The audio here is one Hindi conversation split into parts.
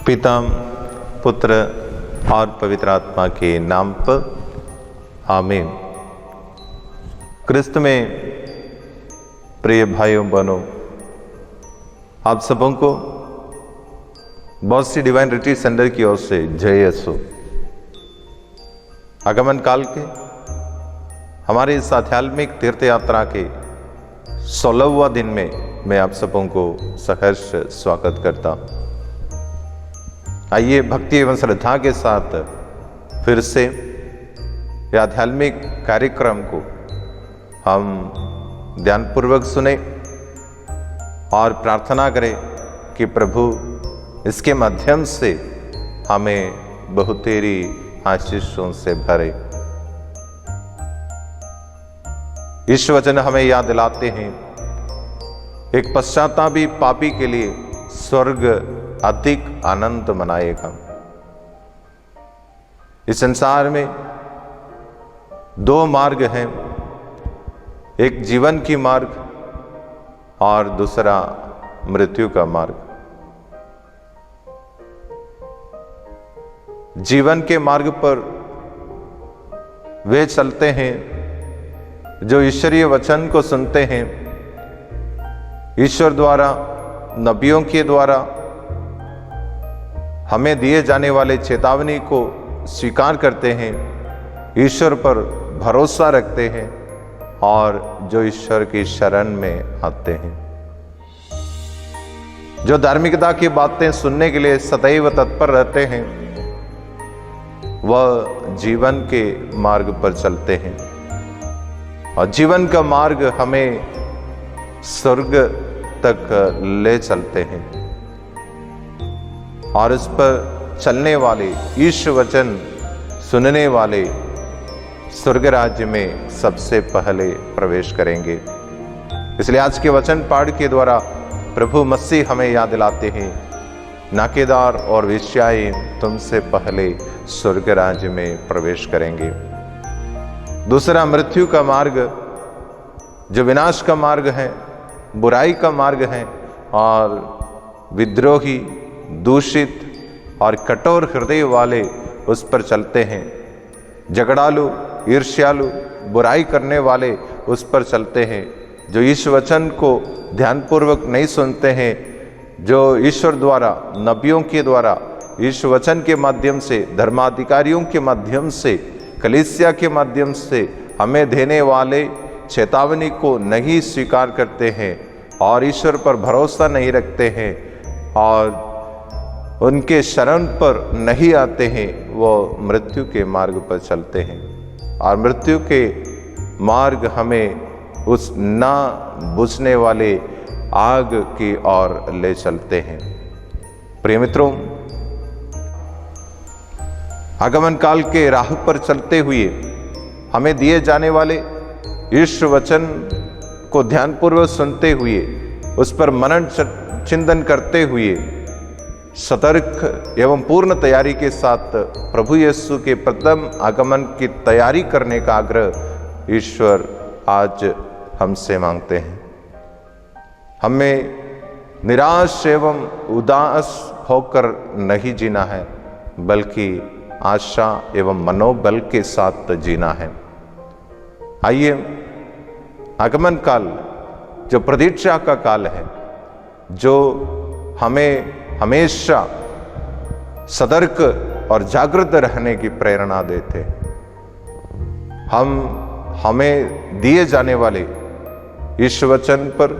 पिता, पुत्र और पवित्र आत्मा के नाम पर आमीन। क्रिस्त में प्रिय भाइयों बहनों, आप सबों को बहुत सी डिवाइन रिट्रीट सेंटर की ओर से जय यीशु। आगमन काल के हमारे इस आध्यात्मिक तीर्थ यात्रा के 16वां दिन में मैं आप सबों को सहर्ष स्वागत करता हूं। आइए भक्ति एवं श्रद्धा के साथ फिर से यह आध्यात्मिक कार्यक्रम को हम ध्यानपूर्वक सुने और प्रार्थना करें कि प्रभु इसके माध्यम से हमें बहुतेरी आशीषों से भरे। इस वचन हमें याद दिलाते हैं, एक पश्चातापी पापी के लिए स्वर्ग अधिक आनंद मनाएगा। इस संसार में दो मार्ग हैं, एक जीवन की मार्ग और दूसरा मृत्यु का मार्ग। जीवन के मार्ग पर वे चलते हैं जो ईश्वरीय वचन को सुनते हैं, ईश्वर द्वारा नबियों के द्वारा हमें दिए जाने वाले चेतावनी को स्वीकार करते हैं, ईश्वर पर भरोसा रखते हैं और जो ईश्वर की शरण में आते हैं, जो धार्मिकता की बातें सुनने के लिए सदैव तत्पर रहते हैं, वह जीवन के मार्ग पर चलते हैं और जीवन का मार्ग हमें स्वर्ग तक ले चलते हैं। और इस पर चलने वाले, ईश्वर वचन सुनने वाले स्वर्ग राज्य में सबसे पहले प्रवेश करेंगे। इसलिए आज के वचन पाठ के द्वारा प्रभु मसीह हमें याद दिलाते हैं, नाकेदार और वेश्याएं तुमसे पहले स्वर्ग राज्य में प्रवेश करेंगे। दूसरा मृत्यु का मार्ग, जो विनाश का मार्ग है, बुराई का मार्ग है और विद्रोही, दूषित और कठोर हृदय वाले उस पर चलते हैं। झगड़ालू, ईर्ष्यालु, बुराई करने वाले उस पर चलते हैं। जो ईश्वर वचन को ध्यानपूर्वक नहीं सुनते हैं, जो ईश्वर द्वारा, नबियों के द्वारा, ईश्वर वचन के माध्यम से, धर्माधिकारियों के माध्यम से, कलीसिया के माध्यम से हमें देने वाले चेतावनी को नहीं स्वीकार करते हैं और ईश्वर पर भरोसा नहीं रखते हैं और उनके शरण पर नहीं आते हैं, वो मृत्यु के मार्ग पर चलते हैं। और मृत्यु के मार्ग हमें उस ना बुझने वाले आग की ओर ले चलते हैं। प्रिय मित्रों, आगमन काल के राह पर चलते हुए हमें दिए जाने वाले ईश्वर वचन को ध्यानपूर्वक सुनते हुए, उस पर मनन चिंतन करते हुए, सतर्क एवं पूर्ण तैयारी के साथ प्रभु यीशु के प्रथम आगमन की तैयारी करने का आग्रह ईश्वर आज हमसे मांगते हैं। हमें निराश एवं उदास होकर नहीं जीना है, बल्कि आशा एवं मनोबल के साथ जीना है। आइए, आगमन काल जो प्रतीक्षा का काल है, जो हमें हमेशा सतर्क और जागृत रहने की प्रेरणा देते, हमें दिए जाने वाले ईश्वर वचन पर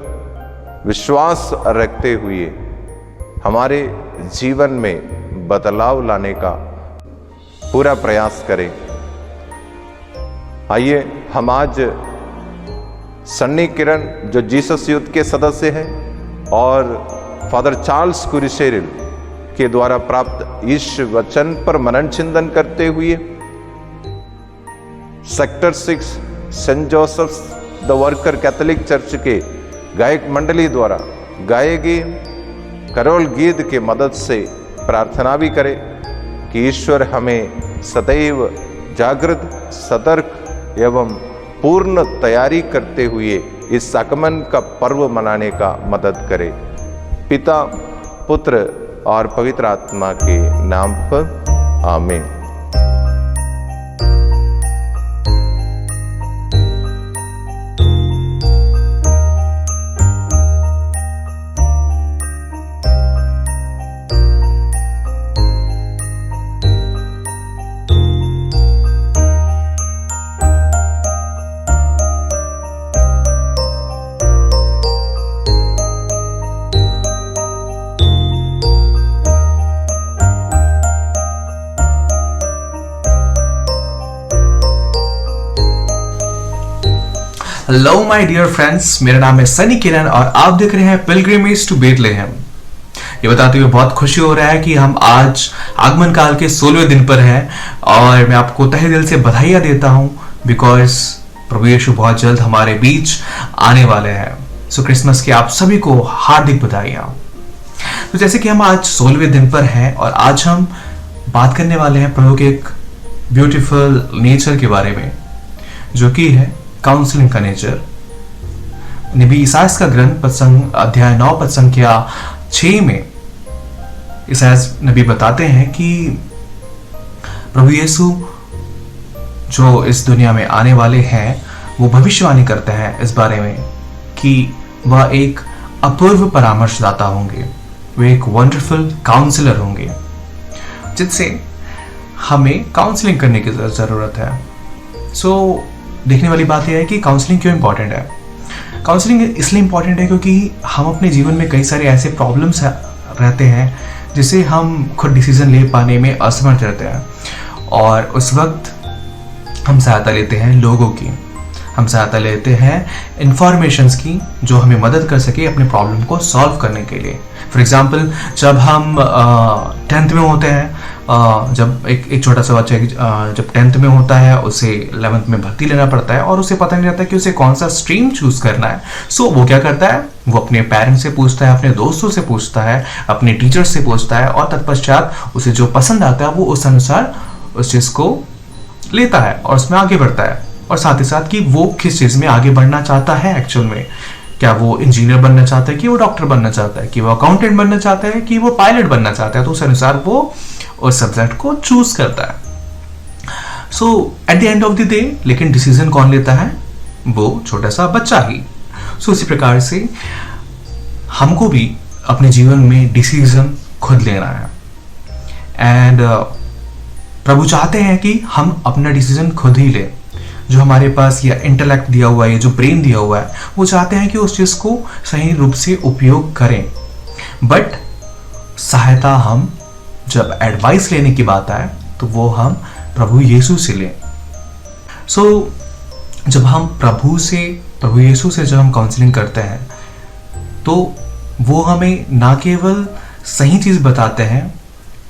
विश्वास रखते हुए हमारे जीवन में बदलाव लाने का पूरा प्रयास करें। आइए, हम आज सन्नी किरण जो जीसस यूथ के सदस्य हैं और फादर चार्ल्स कुरिशेरिल के द्वारा प्राप्त ईश्वर वचन पर मनन चिंतन करते हुए sector 6 Saint Joseph's the worker Catholic church के गायक मंडली द्वारा गाए गए करोल गीत के मदद से प्रार्थना भी करें कि ईश्वर हमें सदैव जागृत, सतर्क एवं पूर्ण तैयारी करते हुए इस आगमन का पर्व मनाने का मदद करे। पिता, पुत्र और पवित्र आत्मा के नाम पर आमीन। हेलो माय डियर फ्रेंड्स, मेरा नाम है सनी किरण और आप देख रहे हैं पिलग्रिमेज टू बेथलेहेम। ये बताते हुए बहुत खुशी हो रहा है कि हम आज आगमन काल के 16वें दिन पर हैं और मैं आपको तहे दिल से बधाइयाँ देता हूँ बिकॉज प्रभु यीशु बहुत जल्द हमारे बीच आने वाले हैं। सो क्रिसमस की आप सभी को हार्दिक बधाइयाँ। तो जैसे कि हम आज 16वें दिन पर हैं और आज हम बात करने वाले हैं प्रभु के एक ब्यूटीफुल नेचर के बारे में, जो कि है काउंसलिंग का नेचर। नबी ईसायास का ग्रंथ अध्याय 9 पद संख्या 6 में ईसायास नबी बताते हैं कि प्रभु यीशु जो इस दुनिया में आने वाले हैं वो भविष्यवाणी करते हैं इस बारे में कि वह एक अपूर्व परामर्शदाता होंगे, वे एक वंडरफुल काउंसलर होंगे जिससे हमें काउंसलिंग करने की जरूरत है। सो देखने वाली बात यह है कि काउंसलिंग क्यों इंपॉर्टेंट है। काउंसलिंग इसलिए इंपॉर्टेंट है क्योंकि हम अपने जीवन में कई सारे ऐसे प्रॉब्लम्स रहते हैं जिसे हम खुद डिसीजन ले पाने में असमर्थ रहते हैं और उस वक्त हम सहायता लेते हैं लोगों की, हम सहायता लेते हैं इंफॉर्मेशंस की जो हमें मदद कर सके अपने प्रॉब्लम को सॉल्व करने के लिए। फॉर एग्जांपल जब हम 10th में होते हैं, जब एक छोटा सा बच्चा जब 10th में होता है उसे 11th में भर्ती लेना पड़ता है और उसे पता नहीं रहता कि उसे कौन सा स्ट्रीम चूज करना है। सो वो क्या करता है, वो अपने पेरेंट्स से पूछता है, अपने दोस्तों से पूछता है, अपने टीचर्स से पूछता है और तत्पश्चात उसे जो पसंद आता है वो उस अनुसार उस चीज़ को लेता है और उसमें आगे बढ़ता है। और साथ ही साथ कि वो किस चीज़ में आगे बढ़ना चाहता है एक्चुअल में, क्या वो इंजीनियर बनना चाहता है कि वो डॉक्टर बनना चाहता है, कि वो अकाउंटेंट बनना चाहता है कि वो पायलट बनना चाहता है, तो उस अनुसार वो उस सब्जेक्ट को चूज करता है। So at the end of the day लेकिन डिसीजन कौन लेता है, वो छोटा सा बच्चा ही। सो इसी प्रकार से हमको भी अपने जीवन में डिसीजन खुद लेना है एंड प्रभु चाहते हैं कि हम अपना डिसीजन खुद ही लें। जो हमारे पास या इंटेलेक्ट दिया हुआ है, जो ब्रेन दिया हुआ है, वो चाहते हैं कि उस चीज़ को सही रूप से उपयोग करें। बट सहायता हम जब एडवाइस लेने की बात आए तो वो हम प्रभु यीशु से लें। सो जब हम प्रभु यीशु से जब हम काउंसलिंग करते हैं तो वो हमें ना केवल सही चीज़ बताते हैं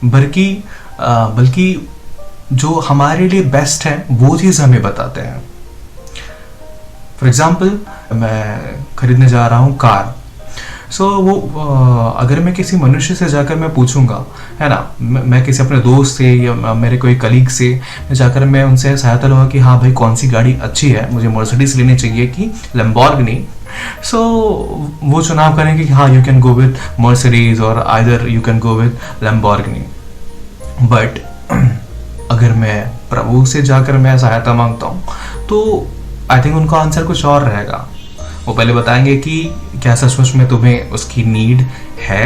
बल्कि जो हमारे लिए बेस्ट है वो चीज़ हमें बताते हैं। फॉर एग्जाम्पल मैं खरीदने जा रहा हूँ कार। सो वो अगर मैं किसी मनुष्य से जाकर मैं पूछूंगा, है ना, मैं किसी अपने दोस्त से या मेरे कोई कलीग से जाकर मैं उनसे सहायता लूँगा कि हाँ भाई कौन सी गाड़ी अच्छी है, मुझे मर्सिडीज लेनी चाहिए कि लैम्बोर्गिनी। सो वो चुनाव करेंगे कि हाँ you can go with Mercedes और either you can go with Lamborghini. But अगर मैं प्रभु से जाकर मैं सहायता मांगता हूँ तो आई थिंक उनका आंसर कुछ और रहेगा। वो पहले बताएंगे कि क्या सचमुच में तुम्हें उसकी नीड है।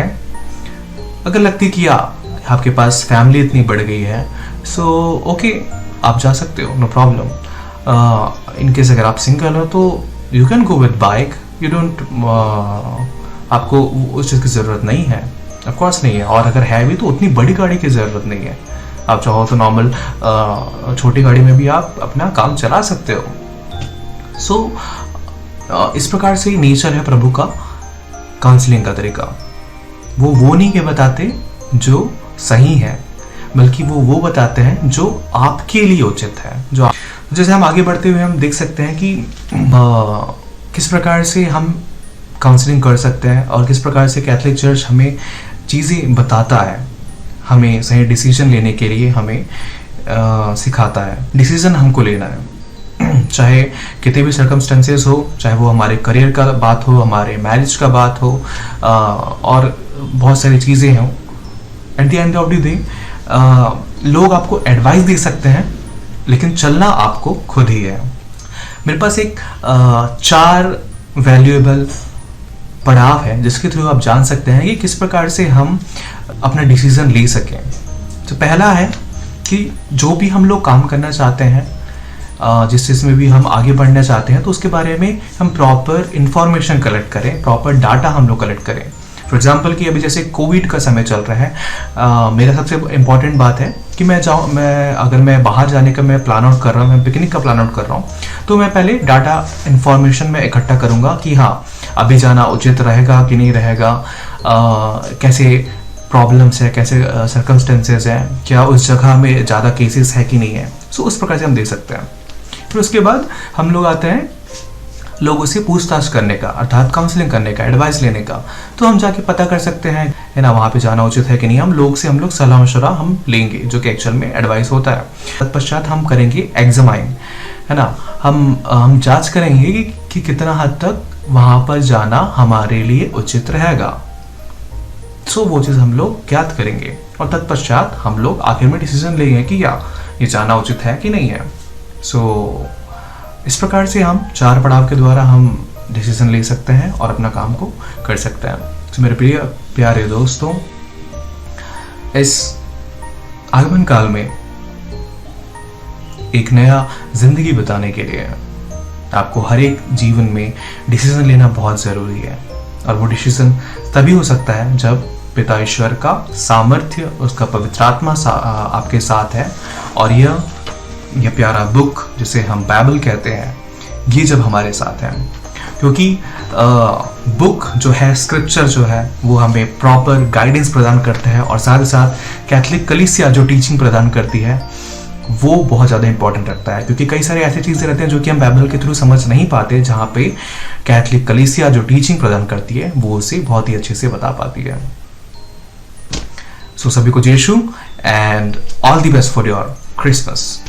अगर लगती कि आपके पास फैमिली इतनी बढ़ गई है सो ओके आप जा सकते हो, नो प्रॉब्लम। इनकेस अगर आप सिंगल हो तो you can go with bike, you don't आपको उस चीज़ की ज़रूरत नहीं है, ऑफकोर्स नहीं है। और अगर है भी तो उतनी बड़ी गाड़ी की ज़रूरत नहीं है, आप चाहो तो नॉर्मल छोटी गाड़ी में भी आप अपना काम चला सकते हो। सो इस प्रकार से नेचर है प्रभु का काउंसलिंग का तरीका। वो नहीं के बताते जो सही है, बल्कि वो बताते हैं जो आपके लिए उचित है। जैसे हम आगे बढ़ते हुए हम देख सकते हैं कि किस प्रकार से हम काउंसलिंग कर सकते हैं और किस प्रकार से कैथोलिक चर्च हमें चीज़ें बताता है, हमें सही डिसीजन लेने के लिए हमें सिखाता है। डिसीजन हमको लेना है, चाहे कितने भी सर्कमस्टेंसेस हो, चाहे वो हमारे करियर का बात हो, हमारे मैरिज का बात हो, और बहुत सारी चीज़ें हों। Eight the end of the day लोग आपको एडवाइस दे सकते हैं, लेकिन चलना आपको खुद ही है। मेरे पास एक 4 वैल्यूएबल पड़ाव है जिसके थ्रू आप जान सकते हैं कि किस प्रकार से हम अपना डिसीजन ले सकें। तो पहला है कि जो भी हम लोग काम करना चाहते हैं, जिस चीज़ में भी हम आगे बढ़ना चाहते हैं, तो उसके बारे में हम प्रॉपर इंफॉर्मेशन कलेक्ट करें, प्रॉपर डाटा हम लोग कलेक्ट करें। फॉर एग्जाम्पल कि अभी जैसे कोविड का समय चल रहा है, मेरा सबसे इम्पॉर्टेंट बात है कि अगर मैं बाहर जाने का मैं प्लान आउट कर रहा हूँ, मैं पिकनिक का प्लान आउट कर रहा हूँ, तो मैं पहले डाटा इन्फॉर्मेशन में इकट्ठा करूँगा कि हाँ अभी जाना उचित रहेगा कि नहीं रहेगा, कैसे प्रॉब्लम्स है, कैसे सर्कमस्टेंसेस हैं, क्या उस जगह में ज़्यादा केसेस है कि नहीं है। सो उस प्रकार से हम देख सकते हैं। फिर उसके बाद हम लोग आते हैं लोगों से पूछताछ करने का, अर्थात काउंसलिंग करने का, एडवाइस लेने का। तो हम जाके पता कर सकते हैं, है ना, वहाँ पे जाना उचित है कि नहीं। हम लोग सलाह मशवरा हम लेंगे, जो कि एक्चुअल में एडवाइस होता है। तत्पश्चात हम करेंगे एग्जामाइन, है ना, हम जांच करेंगे कि कितना हद तक वहाँ पर जाना हमारे लिए उचित रहेगा। सो वो चीज़ हम लोग ज्ञात करेंगे और तत्पश्चात हम लोग आखिर में डिसीजन लेंगे कि ये जाना उचित है कि नहीं है। सो इस प्रकार से हम 4 पड़ाव के द्वारा हम डिसीजन ले सकते हैं और अपना काम को कर सकते हैं। तो मेरे प्रिय प्यारे दोस्तों, इस आगमन काल में एक नया जिंदगी बताने के लिए आपको हर एक जीवन में डिसीजन लेना बहुत ज़रूरी है। और वो डिसीजन तभी हो सकता है जब पिता ईश्वर का सामर्थ्य, उसका पवित्र आत्मा आपके साथ है, और यह प्यारा बुक जिसे हम बाइबल कहते हैं, ये जब हमारे साथ है। क्योंकि बुक जो है, स्क्रिप्चर जो है, वो हमें प्रॉपर गाइडेंस प्रदान करता है, और साथ ही साथ कैथोलिक कलीसिया जो टीचिंग प्रदान करती है वो बहुत ज़्यादा इंपॉर्टेंट रखता है। क्योंकि कई सारे ऐसे चीज़ें रहते हैं जो कि हम बाइबल के थ्रू समझ नहीं पाते, जहाँ पे कैथोलिक कलीसिया जो टीचिंग प्रदान करती है वो उसे बहुत ही अच्छे से बता पाती है। सो सभी को यीशु and all the best for your Christmas.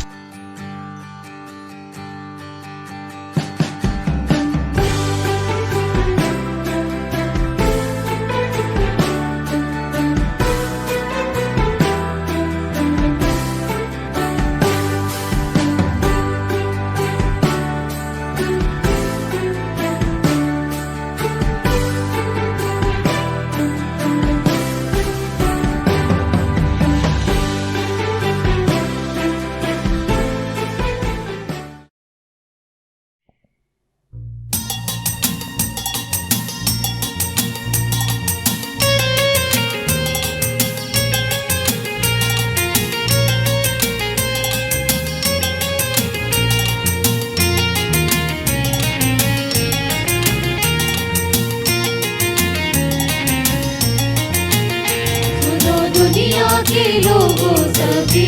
के लोगों सभी,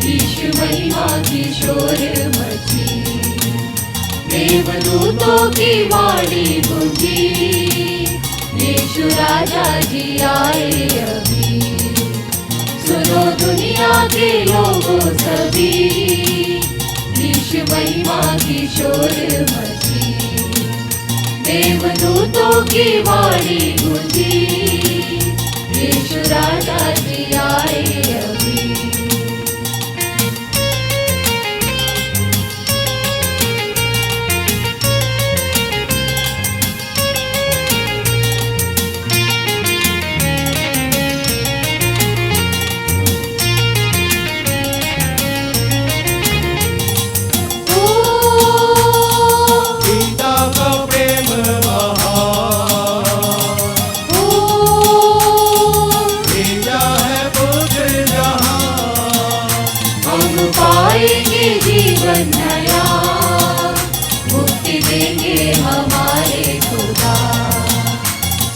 यीशु महिमा की शोर मची, देवदूतों की वाणी गूंजी, यीशु राजा जी आए अभी। सुनो दुनिया के लोगों सभी, यीशु महिमा की शोर मची, देवदूतों की वाणी गूंजी, यीशु राजा जी आए अभी।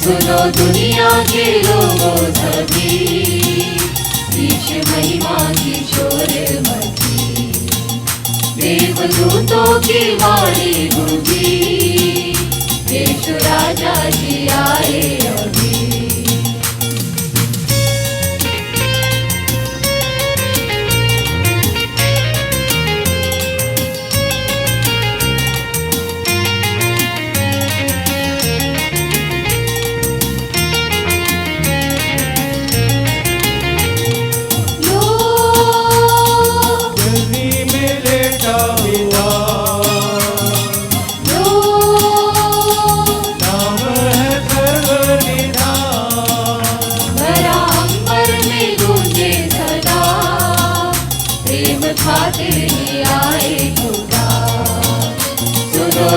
सुनो दुनिया के लोगों सभी, ईश महिमा की शोर मची, देवदूतों की वाणी गूंजी, यीशु राजा जी आए अभी।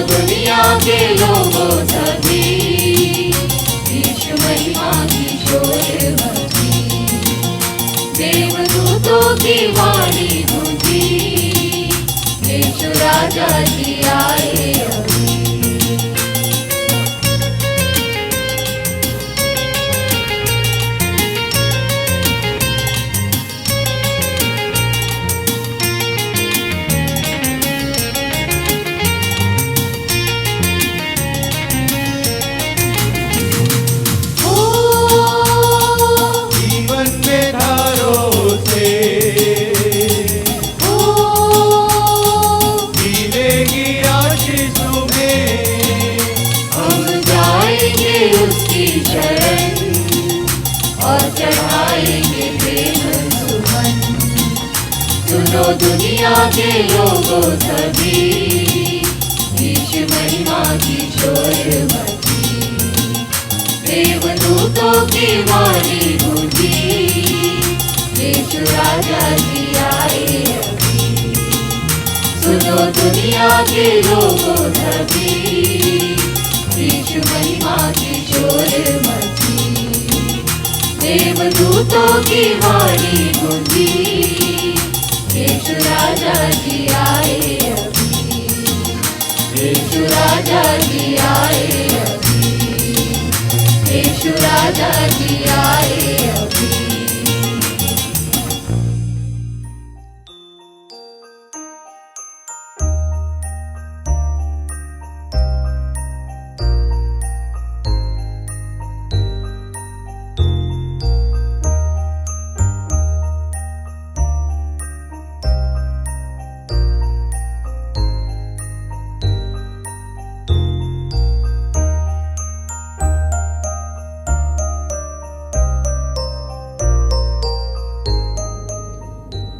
दुनिया के लोगों सभी, यीशु महिमा की शोर मची, देवदूतों की वाणी गूंजी, यीशु राजा जी आए अभी। दुनिया के लोगों सभी, यीशु महिमा की शोर मची, देवदूतों की वाणी गूंजी, यीशु राजा जी आए अभी। सुनो दुनिया के लोगों सभी, यीशु महिमा की शोर मची, देवदूतों की वाणी गूंजी, यीशु राजा जी आए अभी। यीशु राजा जी आए अभी। यीशु राजा जी आए अभी।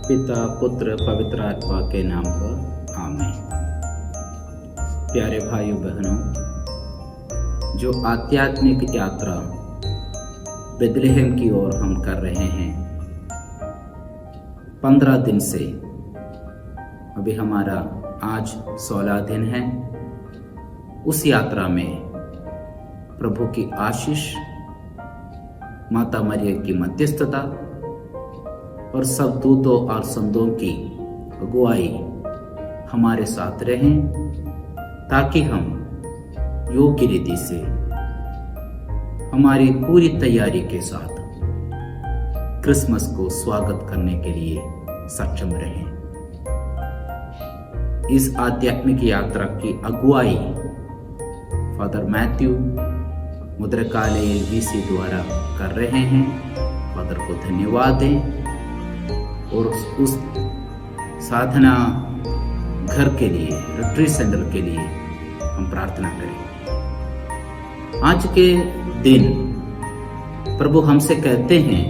पिता पुत्र पवित्र आत्मा के नाम पर आमीन। प्यारे भाइयों बहनों, जो आध्यात्मिक यात्रा बेथलेहम की ओर हम कर रहे हैं 15 दिन से, अभी हमारा आज 16 दिन है। उस यात्रा में प्रभु की आशीष, माता मरियम की मध्यस्थता और सब दूतों और संतों की अगुवाई हमारे साथ रहें, ताकि हम योग्य रीति से हमारी पूरी तैयारी के साथ क्रिसमस को स्वागत करने के लिए सक्षम रहें। इस आध्यात्मिक यात्रा की अगुवाई फादर मैथ्यू मुद्रकालय LVC द्वारा कर रहे हैं। फादर को धन्यवाद दें और उस साधना घर के लिए, रिट्रीट सेंटर के लिए हम प्रार्थना करें। आज के दिन प्रभु हमसे कहते हैं,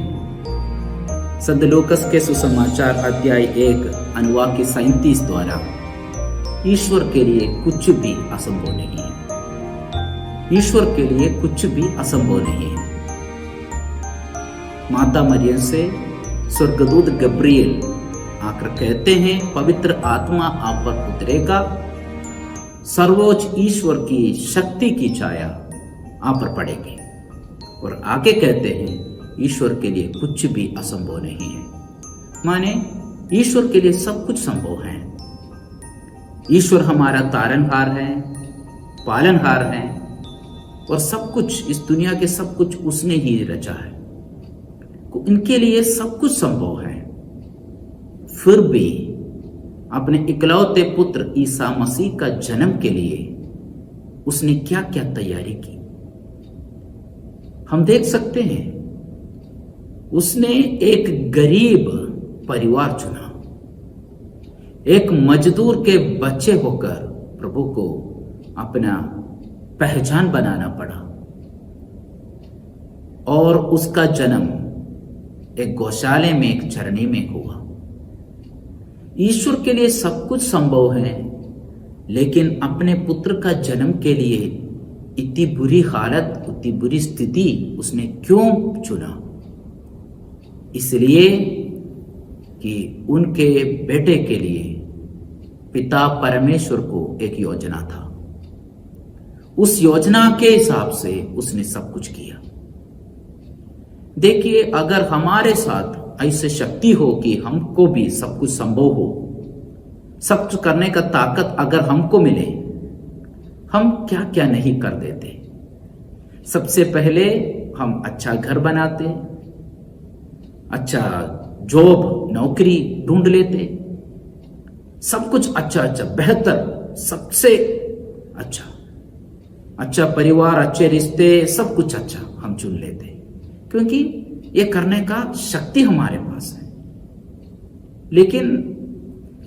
संत लूकास के सुसमाचार अध्याय 1 अनुवाक्य 37 द्वारा, ईश्वर के लिए कुछ भी असंभव नहीं है। ईश्वर के लिए कुछ भी असंभव नहीं है। माता मरियम से स्वर्गदूत गब्रिएल आकर कहते हैं, पवित्र आत्मा आप पर उतरेगा, सर्वोच्च ईश्वर की शक्ति की छाया आप पर पड़ेगी। और आगे कहते हैं, ईश्वर के लिए कुछ भी असंभव नहीं है। माने ईश्वर के लिए सब कुछ संभव है। ईश्वर हमारा तारनहार है, पालनहार है, और सब कुछ, इस दुनिया के सब कुछ उसने ही रचा है। इनके लिए सब कुछ संभव है। फिर भी अपने इकलौते पुत्र ईसा मसीह का जन्म के लिए उसने क्या क्या तैयारी की हम देख सकते हैं। उसने एक गरीब परिवार चुना, एक मजदूर के बच्चे होकर प्रभु को अपना पहचान बनाना पड़ा, और उसका जन्म एक गौशाले में, एक झरने में हुआ। ईश्वर के लिए सब कुछ संभव है, लेकिन अपने पुत्र का जन्म के लिए इतनी बुरी हालत, इतनी बुरी स्थिति उसने क्यों चुना? इसलिए कि उनके बेटे के लिए पिता परमेश्वर को एक योजना था। उस योजना के हिसाब से उसने सब कुछ किया। देखिए, अगर हमारे साथ ऐसे शक्ति हो कि हमको भी सब कुछ संभव हो, सब कुछ करने का ताकत अगर हमको मिले, हम क्या क्या नहीं कर देते। सबसे पहले हम अच्छा घर बनाते, अच्छा जॉब, नौकरी ढूंढ लेते, सब कुछ अच्छा बेहतर, सबसे अच्छा परिवार, अच्छे रिश्ते, सब कुछ अच्छा हम चुन लेते, क्योंकि ये करने का शक्ति हमारे पास है। लेकिन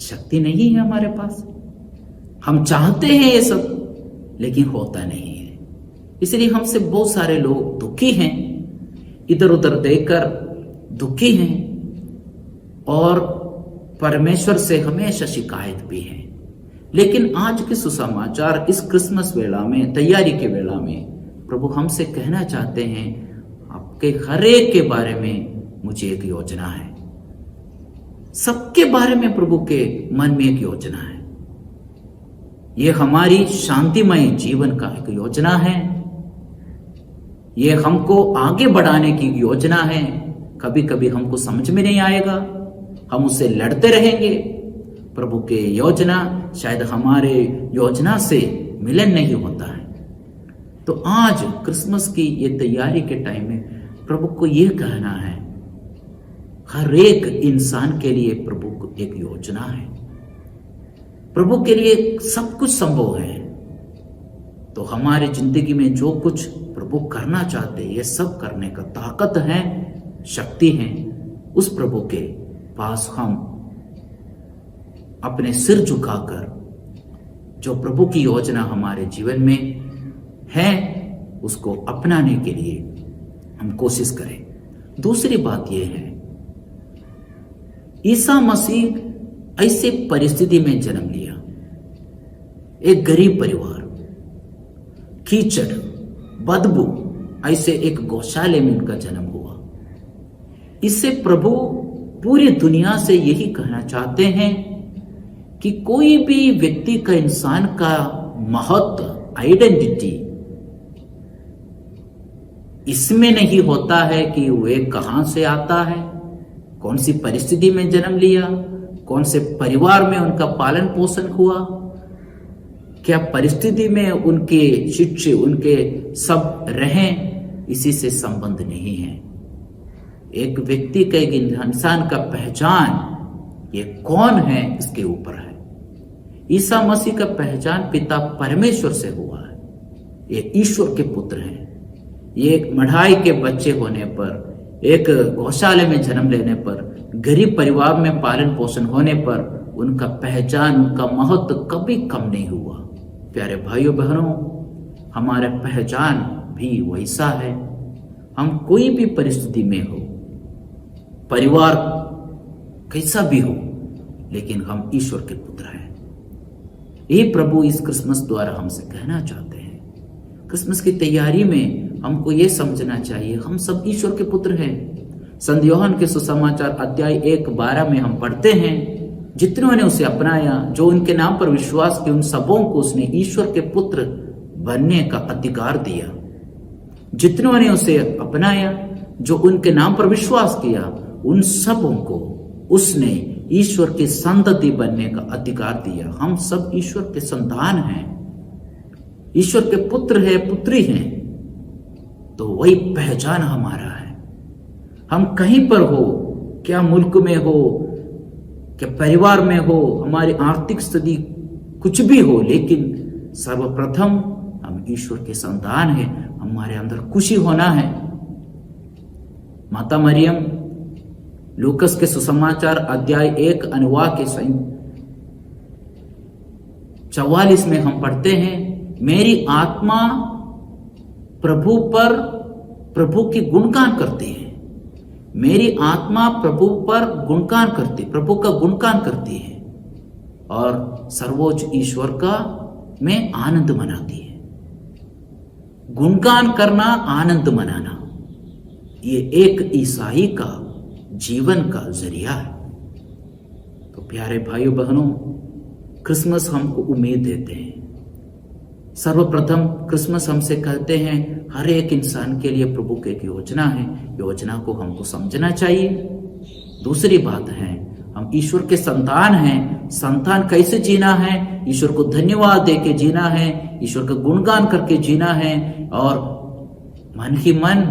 शक्ति नहीं है हमारे पास। हम चाहते हैं ये सब, लेकिन होता नहीं है। इसलिए हमसे बहुत सारे लोग दुखी हैं, इधर उधर देखकर दुखी हैं, और परमेश्वर से हमेशा शिकायत भी है। लेकिन आज के सुसमाचार, इस क्रिसमस वेला में, तैयारी के वेला में, प्रभु हमसे कहना चाहते हैं, आपके हर एक के बारे में मुझे एक योजना है। सबके बारे में प्रभु के मन में एक योजना है। यह हमारी शांतिमय जीवन का एक योजना है। यह हमको आगे बढ़ाने की योजना है। कभी कभी हमको समझ में नहीं आएगा, हम उससे लड़ते रहेंगे। प्रभु के योजना शायद हमारे योजना से मिलन नहीं होता है। तो आज क्रिसमस की ये तैयारी के टाइम में प्रभु को यह कहना है, हर एक इंसान के लिए प्रभु को एक योजना है। प्रभु के लिए सब कुछ संभव है। तो हमारी जिंदगी में जो कुछ प्रभु करना चाहते हैं, ये सब करने का ताकत है, शक्ति है। उस प्रभु के पास हम अपने सिर झुकाकर जो प्रभु की योजना हमारे जीवन में है, उसको अपनाने के लिए हम कोशिश करें। दूसरी बात यह है, ईसा मसीह ऐसे परिस्थिति में जन्म लिया, एक गरीब परिवार, कीचड़, बदबू, ऐसे एक गौशाले में उनका जन्म हुआ। इससे प्रभु पूरी दुनिया से यही कहना चाहते हैं कि कोई भी व्यक्ति का, इंसान का महत्व, आइडेंटिटी इसमें नहीं होता है कि वे कहां से आता है, कौन सी परिस्थिति में जन्म लिया, कौन से परिवार में उनका पालन पोषण हुआ, क्या परिस्थिति में उनके शिक्षे, उनके सब रहें, इसी से संबंध नहीं है। एक व्यक्ति का, एक इंसान का पहचान ये कौन है, इसके ऊपर है। ईसा मसीह का पहचान पिता परमेश्वर से हुआ है। ये ईश्वर के पुत्र हैं। ये एक मढ़ाई के बच्चे होने पर, एक गौशाले में जन्म लेने पर, गरीब परिवार में पालन पोषण होने पर उनका पहचान, उनका महत्व कभी कम नहीं हुआ। प्यारे भाइयों बहनों, हमारा पहचान भी वैसा है। हम कोई भी परिस्थिति में हो, परिवार कैसा भी हो, लेकिन हम ईश्वर के पुत्र हैं। ये प्रभु इस क्रिसमस द्वारा हमसे कहना चाहते हैं। क्रिसमस की तैयारी में हमको ये समझना चाहिए, हम सब ईश्वर के पुत्र हैं। संत यूहन्ना के सुसमाचार अध्याय 1:12 में हम पढ़ते हैं, जितनों ने उसे अपनाया, जो उनके नाम पर विश्वास किया, उन सबों को उसने ईश्वर के पुत्र बनने का अधिकार दिया। जितनों ने उसे अपनाया, जो उनके नाम पर विश्वास किया, उन सबों को उसने ईश्वर की संतति बनने का अधिकार दिया। हम सब ईश्वर के संतान हैं, ईश्वर के पुत्र हैं, पुत्री हैं। तो वही पहचान हमारा है। हम कहीं पर हो, क्या मुल्क में हो, क्या परिवार में हो, हमारी आर्थिक स्थिति कुछ भी हो, लेकिन सर्वप्रथम हम ईश्वर के संतान हैं, हमारे अंदर खुशी होना है। माता मरियम लूकस के सुसमाचार अध्याय 1 अनुवाद के 44 में हम पढ़ते हैं, मेरी आत्मा प्रभु की गुणगान करती है। मेरी आत्मा प्रभु का गुणगान करती है और सर्वोच्च ईश्वर का में आनंद मनाती है। गुणगान करना, आनंद मनाना, ये एक ईसाई का जीवन का जरिया है। तो प्यारे भाइयों बहनों, क्रिसमस हमको उम्मीद देते हैं। सर्वप्रथम क्रिसमस हमसे कहते हैं हर एक इंसान के लिए प्रभु की एक योजना है, योजना को हमको समझना चाहिए। दूसरी बात है, हम ईश्वर के संतान हैं, संतान कैसे जीना है, ईश्वर को धन्यवाद देके जीना है, ईश्वर का गुणगान करके जीना है और मन ही मन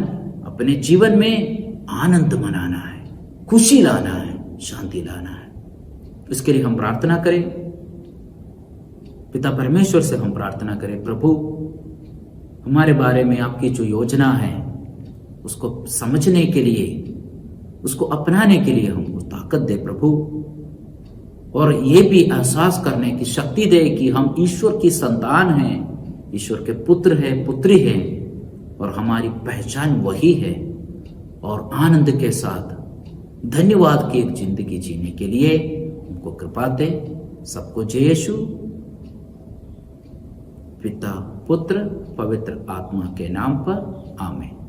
अपने जीवन में आनंद मनाना है, खुशी लाना है, शांति लाना है। इसके लिए हम प्रार्थना करें, पिता परमेश्वर से हम प्रार्थना करें, प्रभु हमारे बारे में आपकी जो योजना है उसको समझने के लिए, उसको अपनाने के लिए हमको ताकत दे प्रभु, और ये भी एहसास करने की शक्ति दे कि हम ईश्वर की संतान हैं, ईश्वर के पुत्र हैं, पुत्री हैं और हमारी पहचान वही है। और आनंद के साथ धन्यवाद की एक जिंदगी जीने के लिए हमको कृपा दे। सबको जय यीशु, पिता पुत्र पवित्र आत्मा के नाम पर आमीन।